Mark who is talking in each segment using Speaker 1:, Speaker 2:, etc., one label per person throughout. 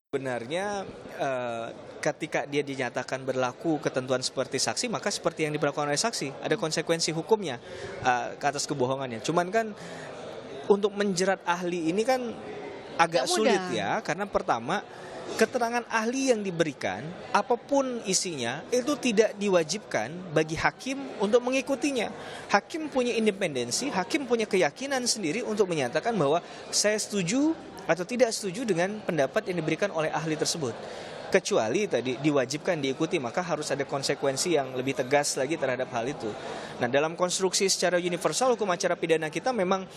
Speaker 1: Sebenarnya ketika dia dinyatakan berlaku ketentuan seperti saksi, maka seperti yang diberlakukan oleh saksi, ada konsekuensi hukumnya ke atas kebohongannya. Cuman kan untuk menjerat ahli ini kan agak sulit ya, karena pertama keterangan ahli yang diberikan, apapun isinya, itu tidak diwajibkan bagi hakim untuk mengikutinya. Hakim punya independensi, hakim punya keyakinan sendiri untuk menyatakan bahwa saya setuju atau tidak setuju dengan pendapat yang diberikan oleh ahli tersebut. Kecuali tadi diwajibkan diikuti, maka harus ada konsekuensi yang lebih tegas lagi terhadap hal itu. Nah, dalam konstruksi secara universal hukum acara pidana kita memang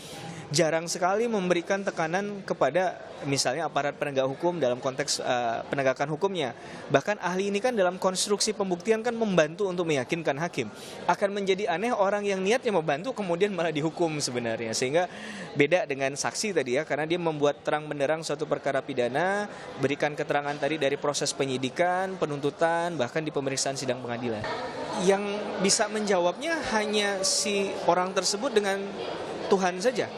Speaker 1: jarang sekali memberikan tekanan kepada misalnya aparat penegak hukum dalam konteks penegakan hukumnya. Bahkan ahli ini kan dalam konstruksi pembuktian kan membantu untuk meyakinkan hakim. Akan menjadi aneh orang yang niatnya membantu kemudian malah dihukum sebenarnya. Sehingga beda dengan saksi tadi ya, karena dia membuat terang benderang suatu perkara pidana, berikan keterangan tadi dari proses penyidikan, penuntutan, bahkan di pemeriksaan sidang pengadilan. Yang bisa menjawabnya hanya si orang tersebut dengan Tuhan saja.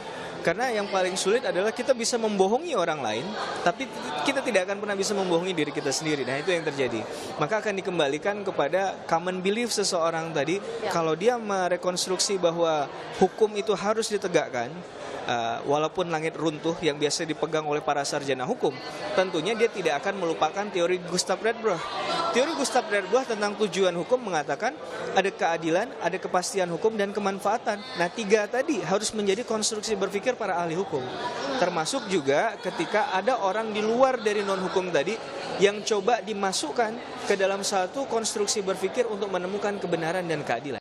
Speaker 1: Karena yang paling sulit adalah kita bisa membohongi orang lain, tapi kita tidak akan pernah bisa membohongi diri kita sendiri. Nah, itu yang terjadi. Maka akan dikembalikan kepada common belief seseorang tadi. Kalau dia merekonstruksi bahwa hukum itu harus ditegakkan, walaupun langit runtuh yang biasa dipegang oleh para sarjana hukum, tentunya dia tidak akan melupakan teori Gustav Redbroch. Teori Gustav Redbroch tentang tujuan hukum mengatakan ada keadilan, ada kepastian hukum, dan kemanfaatan. Nah, tiga tadi harus menjadi konstruksi berpikir para ahli hukum. Termasuk juga ketika ada orang di luar dari non-hukum tadi yang coba dimasukkan ke dalam satu konstruksi berpikir untuk menemukan kebenaran dan keadilan.